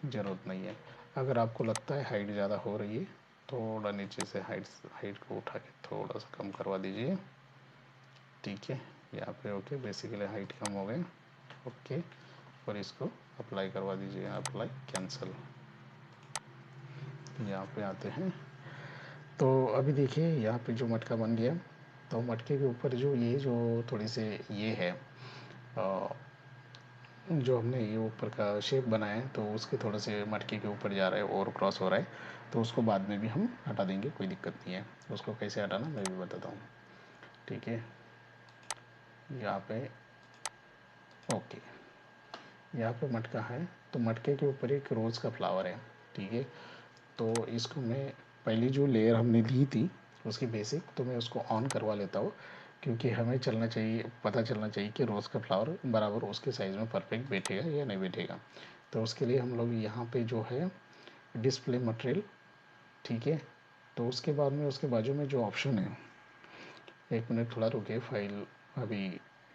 ज़रूरत नहीं है। अगर आपको लगता है हाइट ज़्यादा हो रही है, थोड़ा नीचे से हाइट को उठा के थोड़ा सा कम करवा दीजिए। ठीक है, यहाँ पे ओके, बेसिकली हाइट कम हो गए। ओके, और इसको अप्लाई करवा दीजिए, अप्लाई कैंसिल। यहाँ पे आते हैं तो अभी देखिए यहाँ पे जो मटका बन गया, तो मटके के ऊपर जो थोड़ी से ये है जो हमने ये ऊपर का शेप बनाया है, तो उसके थोड़े से मटके के ऊपर जा रहा है और क्रॉस हो रहा है, तो उसको बाद में भी हम हटा देंगे, कोई दिक्कत नहीं है। उसको कैसे हटाना मैं भी बताता हूँ। ठीक है, यहाँ पे ओके, यहाँ पे मटका है तो मटके के ऊपर एक रोज़ का फ्लावर है। ठीक है, तो इसको मैं पहली जो लेयर हमने ली थी उसकी बेसिक, तो मैं उसको ऑन करवा लेता हूँ क्योंकि हमें चलना चाहिए, पता चलना चाहिए कि रोज़ का फ्लावर बराबर उसके साइज़ में परफेक्ट बैठेगा या नहीं बैठेगा। तो उसके लिए हम लोग यहाँ पे जो है डिस्प्ले मटेरियल, ठीक है, तो उसके बाद में उसके बाजू में जो ऑप्शन है, एक मिनट थोड़ा रुके, फाइल अभी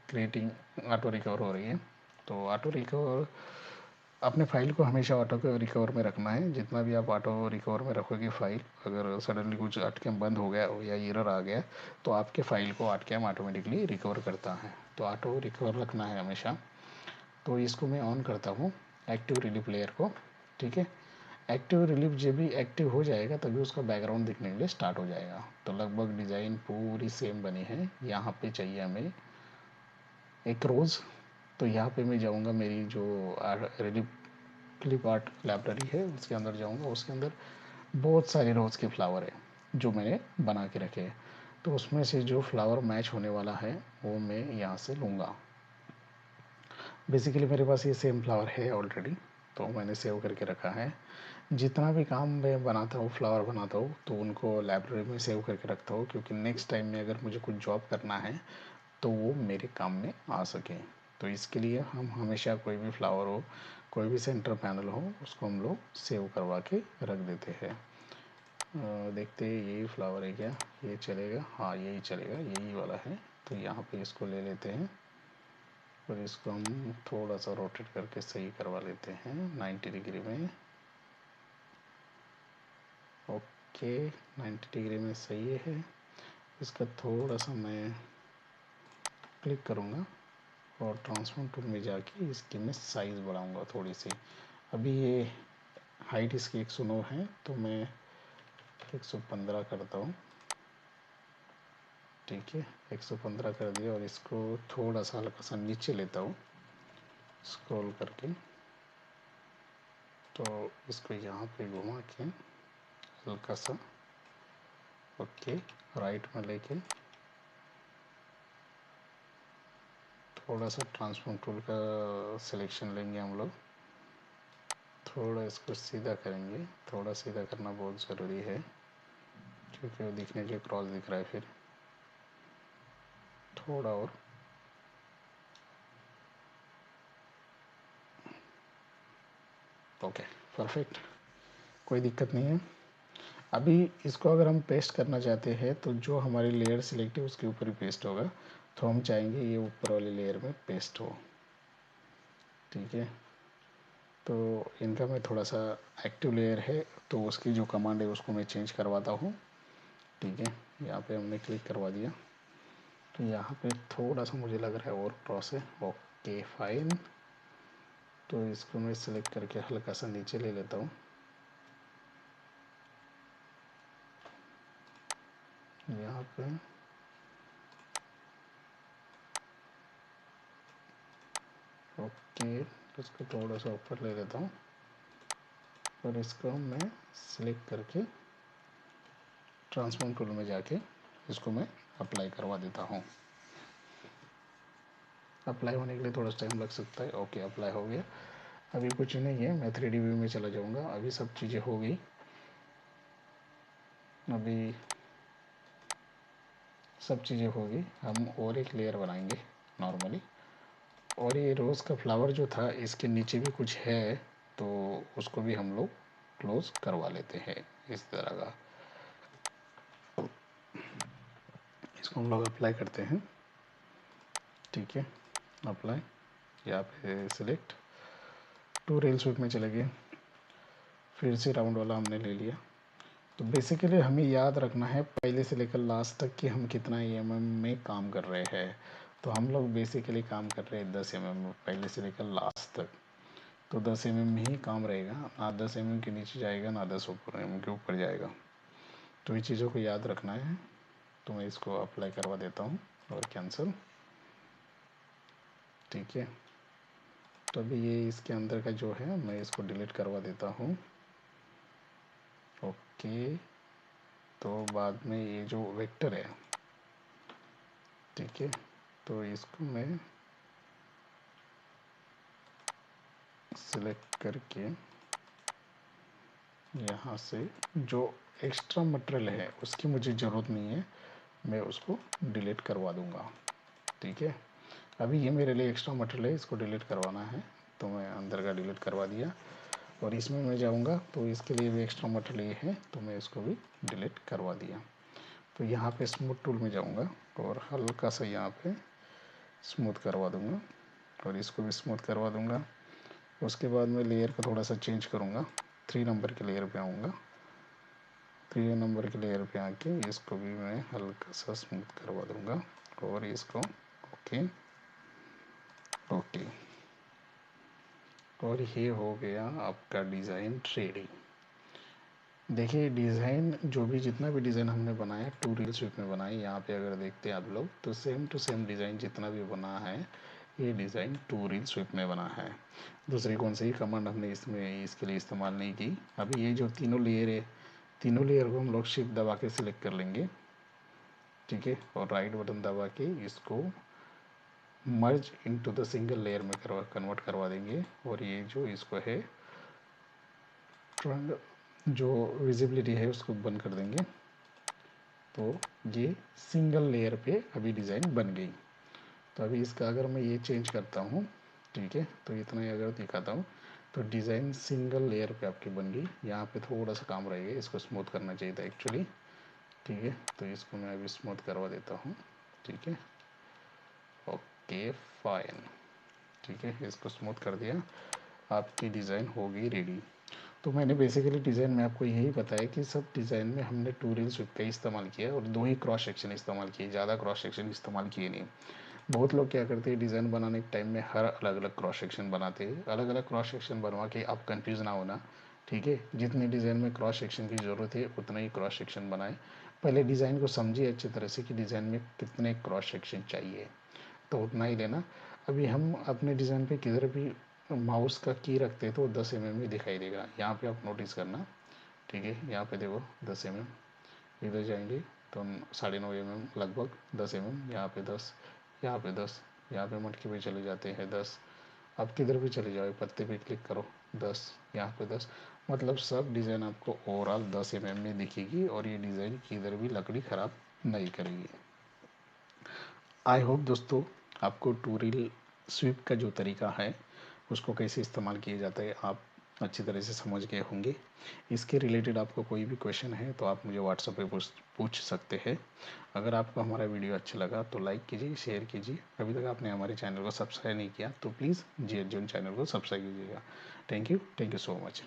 क्रिएटिंग ऑटो रिकवर हो रही है। तो ऑटो रिकवर, अपने फाइल को हमेशा ऑटो रिकवर में रखना है। जितना भी आप ऑटो रिकवर में रखोगे फाइल, अगर सडनली कुछ अटके बंद हो गया या एरर आ गया तो आपके फाइल को अटके ऑटोमेटिकली रिकवर करता है, तो ऑटो रिकवर रखना है हमेशा। तो इसको मैं ऑन करता हूँ एक्टिव रिलीफ लेयर को। ठीक है, एक्टिव रिलीफ जब भी एक्टिव हो जाएगा तभी उसका बैकग्राउंड दिखने के लिए स्टार्ट हो जाएगा। तो लगभग डिज़ाइन पूरी सेम बनी है। यहाँ पे चाहिए हमें एक रोज़, तो यहाँ पे मैं जाऊँगा, मेरी जो रिलीफ क्लिप आर्ट लाइब्रेरी है उसके अंदर जाऊँगा, उसके अंदर बहुत सारे रोज़ के फ्लावर है जो मैंने बना के रखे हैं, तो उसमें से जो फ्लावर मैच होने वाला है वो मैं यहाँ से लूँगा। बेसिकली मेरे पास ये सेम फ्लावर है ऑलरेडी, तो मैंने सेव करके रखा है। जितना भी काम मैं बनाता हूँ, फ्लावर बनाता हूँ, तो उनको लाइब्रेरी में सेव करके रखता हूँ क्योंकि नेक्स्ट टाइम में अगर मुझे कुछ जॉब करना है तो वो मेरे काम में आ सके। तो इसके लिए हम हमेशा कोई भी फ्लावर हो, कोई भी सेंटर पैनल हो, उसको हम लोग सेव करवा के रख देते हैं। देखते हैं यही फ्लावर है क्या, ये चलेगा? हाँ यही चलेगा, यही वाला है। तो यहाँ पे इसको ले लेते हैं और इसको हम थोड़ा सा रोटेट करके सही करवा लेते हैं 90 डिग्री में। ओके, 90 डिग्री में सही है। इसका थोड़ा सा मैं क्लिक करूँगा और ट्रांसफॉर्म टूल में जाके इसकी मैं साइज़ बढ़ाऊँगा थोड़ी सी। अभी ये हाइट इसकी 109 है, तो मैं 115 करता हूँ। ठीक है, 115 कर दिया और इसको थोड़ा सा हल्का सा नीचे लेता हूँ स्क्रॉल करके। तो इसको यहाँ पे घुमा के हल्का सा ओके राइट में लेके थोड़ा सा ट्रांसफॉर्म टूल का सिलेक्शन लेंगे हम लोग। थोड़ा इसको सीधा करेंगे, थोड़ा सीधा करना बहुत ज़रूरी है क्योंकि वो दिखने के क्रॉस दिख रहा है। फिर थोड़ा और ओके परफेक्ट, कोई दिक्कत नहीं है। अभी इसको अगर हम पेस्ट करना चाहते हैं तो जो हमारी लेयर सिलेक्ट है उसके ऊपर ही पेस्ट होगा, तो हम चाहेंगे ये ऊपर वाली लेयर में पेस्ट हो। ठीक है, तो इनका मैं थोड़ा सा एक्टिव लेयर है तो उसकी जो कमांड है उसको मैं चेंज करवाता हूँ। ठीक है, यहाँ पे हमने क्लिक करवा दिया, तो यहाँ पे थोड़ा सा मुझे लग रहा है और क्रॉस है। ओके फाइन, तो इसको मैं सिलेक्ट करके हल्का सा नीचे ले लेता हूँ। यहाँ पे ओके, इसको थोड़ा सा ऊपर ले लेता हूँ और इसको मैं सिलेक्ट करके ट्रांसफॉर्म टूल में जाके इसको मैं अप्लाई करवा देता हूँ। अप्लाई होने के लिए थोड़ा टाइम लग सकता है। ओके अप्लाई हो गया। अभी कुछ नहीं है, मैं 3D व्यू में चला जाऊँगा। अभी सब चीज़ें हो गई। अभी सब चीज़ें हो गई, हम और एक लेयर बनाएंगे नॉर्मली। और ये रोज़ का फ्लावर जो था इसके नीचे भी कुछ है, तो उसको भी हम लोग क्लोज करवा लेते हैं इस तरह का। इसको हम लोग अप्लाई करते हैं। ठीक है, अप्लाई, यहाँ पे सिलेक्ट टू रेल स्वीप में चले गए, फिर से राउंड वाला हमने ले लिया। तो बेसिकली हमें याद रखना है पहले से लेकर लास्ट तक कि हम कितना mm में काम कर रहे हैं। तो हम लोग बेसिकली काम कर रहे हैं 10 mm पहले से लेकर लास्ट तक। तो 10 mm में ही काम रहेगा, ना 10 mm के नीचे जाएगा ना 10 mm के ऊपर जाएगा। तो ये चीज़ों को याद रखना है। तो मैं इसको अप्लाई करवा देता हूँ और कैंसिल। ठीक है, तो अभी ये इसके अंदर का जो है मैं इसको डिलीट करवा देता हूँ। ओके, तो बाद में ये जो वेक्टर है, ठीक है, तो इसको मैं सिलेक्ट करके यहाँ से जो एक्स्ट्रा मटेरियल है उसकी मुझे ज़रूरत नहीं है, मैं उसको डिलीट करवा दूँगा। ठीक है, अभी ये मेरे लिए एक्स्ट्रा मटेरियल है, इसको डिलीट करवाना है, तो मैं अंदर का डिलीट करवा दिया। और इसमें मैं जाऊँगा तो इसके लिए भी एक्स्ट्रा मटेरियल ये है, तो मैं इसको भी डिलीट करवा दिया। तो यहाँ पे स्मूथ टूल में जाऊँगा और हल्का सा यहाँ पे स्मूथ करवा दूँगा और इसको भी स्मूथ करवा दूँगा। उसके बाद मैं लेयर को थोड़ा सा चेंज करूँगा, 3 नंबर के लेयर पे आऊँगा। 3 नंबर के लेयर पे आके इसको भी मैं हल्का सा स्मूथ करवा दूँगा और इसको ओके ओके। और ये हो गया आपका डिज़ाइन रेडी। देखिए डिज़ाइन जो भी जितना भी डिज़ाइन हमने बनाया टू रील स्वीप में बनाया। यहाँ पे अगर देखते हैं आप लोग तो सेम टू सेम डिज़ाइन जितना भी बना है ये डिज़ाइन टू रील स्वीप में बना है। दूसरी कौन सी कमांड हमने इसमें इसके लिए इस्तेमाल नहीं की। अभी ये जो तीनों लेयर है, तीनों लेयर को हम लोग शिफ्ट दबा के सिलेक्ट कर लेंगे। ठीक है, और राइट बटन दबा के इसको merge into the single layer में कन्वर्ट करवा देंगे। और ये जो इसको है जो विजिबिलिटी है उसको बंद कर देंगे। तो ये सिंगल लेयर पे अभी डिज़ाइन बन गई। तो अभी इसका अगर मैं ये चेंज करता हूँ, ठीक है, तो इतना ही अगर दिखाता हूँ तो डिज़ाइन सिंगल लेयर पे आपकी बन गई। यहाँ पे थोड़ा सा काम रहेगा, इसको स्मूथ करना चाहिए था एक्चुअली। ठीक है, तो इसको मैं अभी स्मूथ करवा देता हूँ। ठीक है, ओके फाइन। ठीक है, इसको स्मूथ कर दिया, आपकी डिज़ाइन हो गई रेडी। तो मैंने बेसिकली डिज़ाइन में आपको यही बताया कि सब डिज़ाइन में हमने टू रील स्वीप का इस्तेमाल किया और 2 ही क्रॉस सेक्शन इस्तेमाल किए, ज़्यादा क्रॉस सेक्शन इस्तेमाल किए नहीं। बहुत लोग क्या करते हैं डिज़ाइन बनाने के टाइम में हर अलग अलग क्रॉस सेक्शन बनाते हैं। अलग अलग क्रॉस सेक्शन बनवा के आप कंफ्यूज ना होना, ठीक है, जितनी डिज़ाइन में क्रॉस सेक्शन की ज़रूरत है उतना ही क्रॉस सेक्शन बनाएं। पहले डिज़ाइन को समझिए अच्छी तरह से कि डिज़ाइन में कितने क्रॉस सेक्शन चाहिए, तो उतना ही लेना। अभी हम अपने डिज़ाइन पे किधर भी माउस का की रखते हैं तो 10 mm में दिखाई देगा। यहाँ पे आप नोटिस करना, ठीक है, यहाँ पे देखो 10 mm, इधर जाएंगे तो 9.5 mm लगभग 10 mm, यहाँ पे 10, यहाँ पे 10, यहाँ पे मटकी पे चले जाते हैं 10, आप किधर भी चले जाओ पत्ते पे क्लिक करो 10, यहाँ पे 10, मतलब सब डिज़ाइन आपको ओवरऑल 10 mm में दिखेगी और ये डिज़ाइन किधर भी लकड़ी ख़राब नहीं करेगी। आई होप दोस्तों आपको टूरिल स्वीप का जो तरीका है उसको कैसे इस्तेमाल किया जाता है आप अच्छी तरह से समझ गए होंगे। इसके रिलेटेड आपको कोई भी क्वेश्चन है तो आप मुझे व्हाट्सएप पे पूछ सकते हैं। अगर आपको हमारा वीडियो अच्छा लगा तो लाइक कीजिए, शेयर कीजिए। अभी तक आपने हमारे चैनल को सब्सक्राइब नहीं किया तो प्लीज़ जी अर्जुन चैनल को सब्सक्राइब कीजिएगा। Thank you so much.